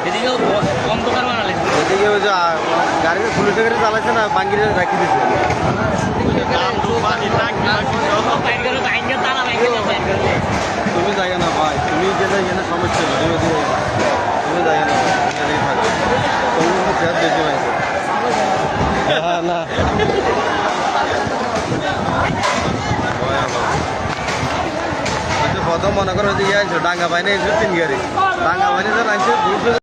এদিকেও অন্ধকার বানালে এদিকে ওই যে গাড়িতে পুলিশে গাড়ি চালাইছে না বাঙ্গিরে রাখি দিচ্ছে তুমি জায়গা না ভাই তুমি যে এখানে সমস্যা তুমি ওদিকে তুমি জায়গা না এখানেই থাকো তুমি কিন্তু চেয়ার দেখতে পাইছো না প্রথম মনে করো যে ডাঙ্গা বাইনে 3 গাড়ি ডাঙ্গা বাইনে আনছে